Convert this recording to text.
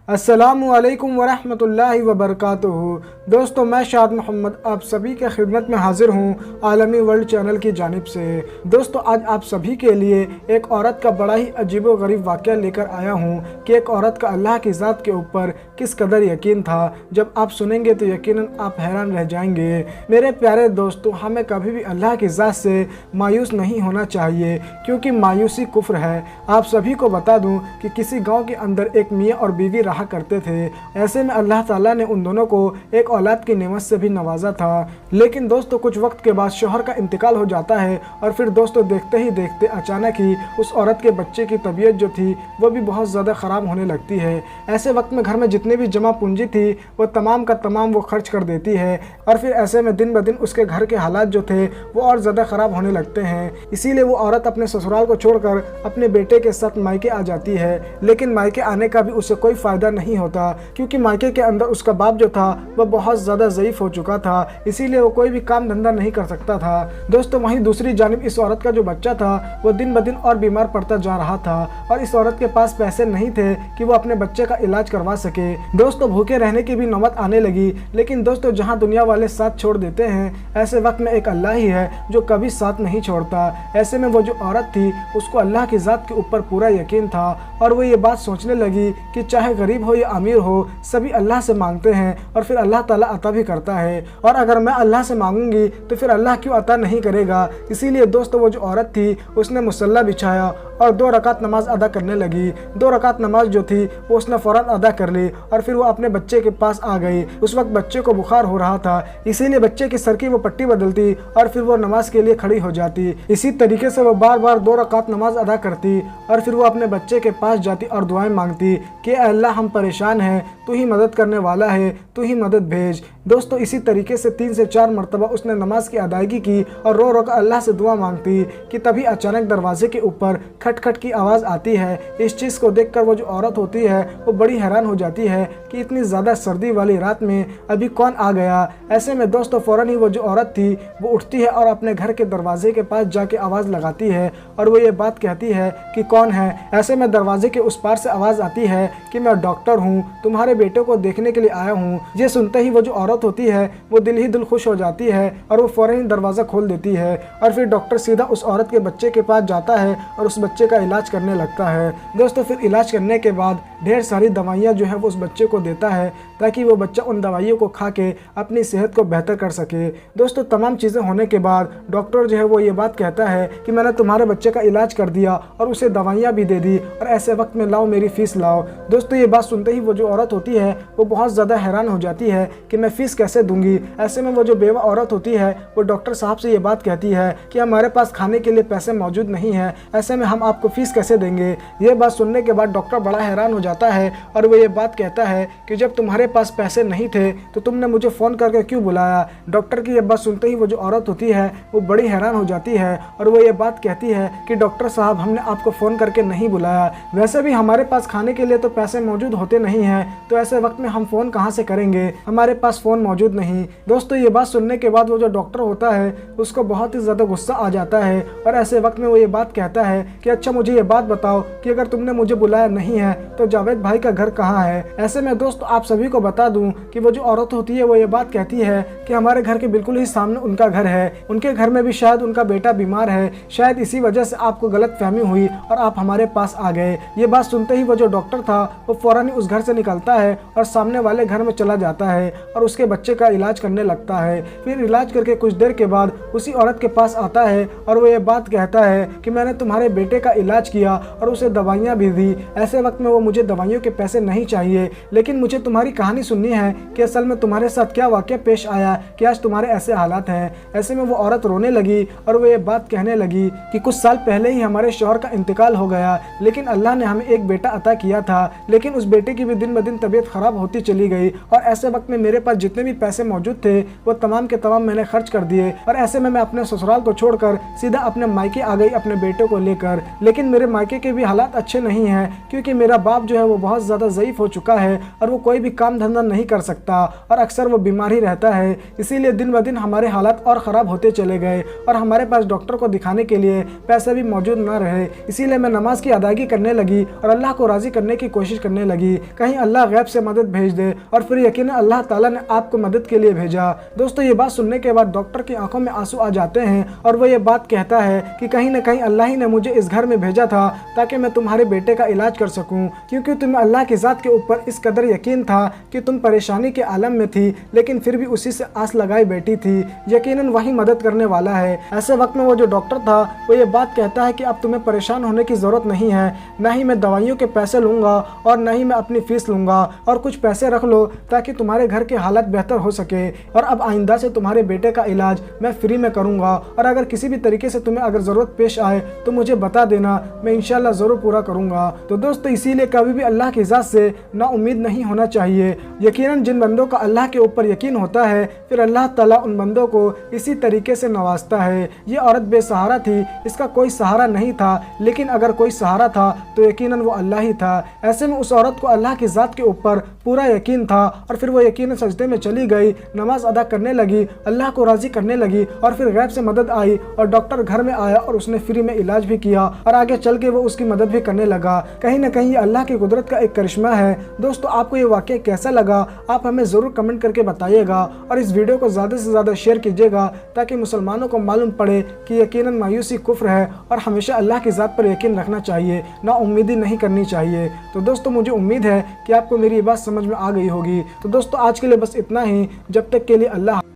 अस्सलामुअलैकुम वरहमतुल्लाहि वबरकातुहू। दोस्तों, मैं शाद मोहम्मद आप सभी के खिदमत में हाजिर हूँ आलमी वर्ल्ड चैनल की जानिब से। दोस्तों, आज आप सभी के लिए एक औरत का बड़ा ही अजीब व गरीब वाक़या लेकर आया हूँ कि एक औरत का अल्लाह की ज़ात के ऊपर किस कदर यकीन था। जब आप सुनेंगे तो यकीनन आप हैरान रह जाएंगे। मेरे प्यारे दोस्तों, हमें कभी भी अल्लाह की ज़ात से मायूस नहीं होना चाहिए, क्योंकि मायूसी कुफ्र है। आप सभी को बता दूँ कि किसी गाँव के अंदर एक मियाँ और बीवी रहा करते थे। ऐसे में अल्लाह ताला ने उन दोनों को एक औलाद की नेमत से भी नवाजा था। लेकिन दोस्तों, कुछ वक्त के बाद शौहर का इंतकाल हो जाता है और फिर दोस्तों देखते ही देखते अचानक ही उस औरत के बच्चे की तबीयत जो थी वो भी बहुत ज़्यादा ख़राब होने लगती है। ऐसे वक्त में घर में जितने भी जमा पूंजी थी वो तमाम का तमाम वो खर्च कर देती है और फिर ऐसे में दिन ब दिन उसके घर के हालात जो थे वो और ज़्यादा ख़राब होने लगते हैं। इसीलिए वो औरत अपने ससुराल को छोड़कर अपने बेटे के साथ मायके आ जाती है। लेकिन मायके आने का भी उसे कोई फ़ायदा नहीं होता, क्योंकि मायके के अंदर उसका बाप जो था वह बहुत ज़्यादा ज़ईफ़ हो चुका था। इसीलिए वो कोई भी काम धंधा नहीं कर सकता था। दोस्तों, वहीं दूसरी जानिब इस औरत का जो बच्चा था वो दिन ब दिन और बीमार पड़ता जा रहा था और इस औरत के पास पैसे नहीं थे कि वो अपने बच्चे का इलाज करवा सके। दोस्तों, भूखे रहने की भी नौबत आने लगी। लेकिन दोस्तों, जहाँ दुनिया वाले साथ छोड़ देते हैं, ऐसे वक्त में एक अल्लाह ही है जो कभी साथ नहीं छोड़ता। ऐसे में वो जो औरत थी उसको अल्लाह की ज़ात के ऊपर पूरा यकीन था और वो ये बात सोचने लगी कि चाहे गरीब हो या अमीर हो, सभी अल्लाह से मांगते हैं और फिर अल्लाह ताला अता भी करता है। और अगर मैं अल्लाह से मांगूंगी तो फिर अल्लाह क्यों अता नहीं करेगा। इसीलिए दोस्तों, वो जो औरत थी उसने मुसल्ला बिछाया और 2 रकात नमाज अदा करने लगी। 2 रकात नमाज जो थी वो उसने फ़ौरन अदा कर ली और फिर वो अपने बच्चे के पास आ गई। उस वक्त बच्चे को बुखार हो रहा था, इसीलिए बच्चे की सर की वो पट्टी बदलती और फिर वो नमाज के लिए खड़ी हो जाती। इसी तरीके से वो बार बार 2 रकात नमाज अदा करती और फिर वो अपने बच्चे के पास जाती और दुआएं मांगती कि अल्लाह हम परेशान हैं, तू ही मदद करने वाला है, तू ही मदद भेज। दोस्तों, इसी तरीके से 3 से 4 मरतबा उसने नमाज की अदायगी की और रो रो कर अल्लाह से दुआ मांगती कि तभी अचानक दरवाजे के ऊपर खटखट की आवाज़ आती है। इस चीज़ को देखकर वो जो औरत होती है वो बड़ी हैरान हो जाती है कि इतनी ज़्यादा सर्दी वाली रात में अभी कौन आ गया। ऐसे में दोस्तों, फ़ौरन ही वो जो औरत थी वो उठती है और अपने घर के दरवाजे के पास जाके आवाज़ लगाती है और वो ये बात कहती है कि कौन है। ऐसे में दरवाजे के उस पार से आवाज़ आती है कि मैं डॉक्टर हूँ, तुम्हारे बेटे को देखने के लिए आया हूँ। ये सुनते ही वो जो औरत होती है वो दिल ही दिल खुश हो जाती है और वो फ़ौरन ही दरवाज़ा खोल देती है और फिर डॉक्टर सीधा उस औरत के बच्चे के पास जाता है और उस बच्चे का इलाज करने लगता है। दोस्तों, फिर इलाज करने के बाद ढेर सारी दवाइयाँ जो है वो उस बच्चे को देता है ताकि वो बच्चा उन दवाइयों को खा के अपनी सेहत को बेहतर कर सके। दोस्तों, तमाम चीज़ें होने के बाद डॉक्टर जो है वो ये बात कहता है कि मैंने तुम्हारे बच्चे का इलाज कर दिया और उसे दवाइयाँ भी दे दी और ऐसे वक्त में लाओ मेरी फ़ीस लाओ। दोस्तों, ये बात सुनते ही वो जो औरत होती है वो बहुत ज़्यादा हैरान हो जाती है कि मैं फ़ीस कैसे दूंगी। ऐसे में वो जो बेवा औरत होती है वो डॉक्टर साहब से ये बात कहती है कि हमारे पास खाने के लिए पैसे मौजूद नहीं है, ऐसे में हम आपको फ़ीस कैसे देंगे। ये बात सुनने के बाद डॉक्टर बड़ा हैरान हो जाता है और वो ये बात कहता है कि जब तुम्हारे पास पैसे नहीं थे तो तुमने मुझे फ़ोन करके क्यों बुलाया। डॉक्टर की ये बात सुनते ही वो जो औरत होती है वो बड़ी हैरान हो जाती है और वो ये बात कहती है कि डॉक्टर साहब, हमने आपको फ़ोन करके नहीं बुलाया, वैसे भी हमारे पास खाने के लिए तो पैसे मौजूद होते नहीं हैं, तो ऐसे वक्त में हम फ़ोन कहाँ से करेंगे, हमारे पास फ़ोन मौजूद नहीं। दोस्तों, ये बात सुनने के बाद वो जो डॉक्टर होता है उसको बहुत ही ज़्यादा गुस्सा आ जाता है और ऐसे वक्त में वो ये बात कहता है कि अच्छा, मुझे ये बात बताओ कि अगर तुमने मुझे बुलाया नहीं है तो जावेद भाई का घर कहाँ है। ऐसे में दोस्तों, आप सभी को बता दूं कि वो जो औरत होती है वो ये बात कहती है कि हमारे घर के बिल्कुल ही सामने उनका घर है, उनके घर में भी शायद उनका बेटा बीमार है, शायद इसी वजह से आपको गलतफहमी हुई और आप हमारे पास आ गए। ये बात सुनते ही वो जो डॉक्टर था वो फ़ौरन ही उस घर से निकलता है और सामने वाले घर में चला जाता है और उसके बच्चे का इलाज करने लगता है। फिर इलाज करके कुछ देर के बाद उसी औरत के पास आता है और वो ये बात कहता है कि मैंने तुम्हारे बेटे का इलाज किया और उसे दवाइयाँ भी दी। ऐसे वक्त में वो मुझे दवाइयों के पैसे नहीं चाहिए, लेकिन मुझे तुम्हारी कहानी सुननी है कि असल में तुम्हारे साथ क्या वाक़या पेश आया कि आज तुम्हारे ऐसे हालात हैं। ऐसे में वो औरत रोने लगी और वो ये बात कहने लगी कि कुछ साल पहले ही हमारे शौहर का इंतकाल हो गया, लेकिन अल्लाह ने हमें एक बेटा अता किया था, लेकिन उस बेटे की भी दिन ब दिन तबीयत ख़राब होती चली गई और ऐसे वक्त में मेरे पास जितने भी पैसे मौजूद थे वो तमाम के तमाम मैंने खर्च कर दिए और ऐसे समय मैं अपने ससुराल को छोड़कर सीधा अपने मायके आ गई अपने बेटे को लेकर। लेकिन मेरे मायके के भी हालात अच्छे नहीं हैं, क्योंकि मेरा बाप जो है वो बहुत ज़्यादा ज़ईफ़ हो चुका है और वो कोई भी काम धंधा नहीं कर सकता और अक्सर वो बीमार ही रहता है। इसीलिए दिन ब दिन हमारे हालात और ख़राब होते चले गए और हमारे पास डॉक्टर को दिखाने के लिए पैसे भी मौजूद न रहे। इसीलिए मैं नमाज की अदायगी करने लगी और अल्लाह को राज़ी करने की कोशिश करने लगी, कहीं अल्लाह गैब से मदद भेज दे। और फिर यकीनन अल्लाह ताला ने आपको मदद के लिए भेजा। दोस्तों, ये बात सुनने के बाद डॉक्टर की आंखों में आंसू आ जाते हैं और वो ये बात कहता है कि कहीं ना कहीं अल्लाह ही ने मुझे इस घर में भेजा था ताकि मैं तुम्हारे बेटे का इलाज कर सकूं, क्योंकि तुम्हें अल्लाह की ज़ात के ऊपर इस कदर यकीन था कि तुम परेशानी के आलम में थी, लेकिन फिर भी उसी से आस लगाई बैठी थी। यकीनन वही मदद करने वाला है। ऐसे वक्त में वो जो डॉक्टर था वो ये बात कहता है कि अब तुम्हें परेशान होने की ज़रूरत नहीं है, ना ही मैं दवाइयों के पैसे लूँगा और ना ही मैं अपनी फ़ीस लूँगा, और कुछ पैसे रख लो ताकि तुम्हारे घर के हालात बेहतर हो सके। और अब आइंदा से तुम्हारे बेटे का इलाज मैं फ्री में करूँगा, और अगर किसी भी तरीके से तुम्हें अगर ज़रूरत पेश आए तो मुझे बता देना, मैं इंशाल्लाह ज़रूर पूरा करूँगा। तो दोस्तों, इसीलिए कभी भी अल्लाह की ज़ात से ना उम्मीद नहीं होना चाहिए। यकीनन जिन बंदों का अल्लाह के ऊपर यकीन होता है, फिर अल्लाह ताला उन बंदों को इसी तरीके से नवाजता है। ये औरत बेसहारा थी, इसका कोई सहारा नहीं था, लेकिन अगर कोई सहारा था तो यकीनन वो अल्लाह ही था। ऐसे में उस औरत को अल्लाह की ज़ात के ऊपर पूरा यकीन था और फिर वो यकीनन सजदे में चली गई, नमाज अदा करने लगी, अल्लाह को राज़ी करने लगी, और फिर गैब से मदद आई और डॉक्टर घर में आया और उसने फ्री में इलाज भी किया और आगे चल के वो उसकी मदद भी करने लगा। कहीं ना कहीं ये अल्लाह की कुदरत का एक करिश्मा है। दोस्तों, आपको ये वाक़या कैसा लगा आप हमें ज़रूर कमेंट करके बताइएगा, और इस वीडियो को ज़्यादा से ज़्यादा शेयर कीजिएगा ताकि मुसलमानों को मालूम पड़े कि यकीनन मायूसी कुफ्र है और हमेशा अल्लाह की ज़ात पर यकीन रखना चाहिए, ना उम्मीदी नहीं करनी चाहिए। तो दोस्तों, मुझे उम्मीद है कि आपको मेरी बात समझ में आ गई होगी। तो दोस्तों, आज के लिए बस इतना ही। जब तक के लिए अल्लाह।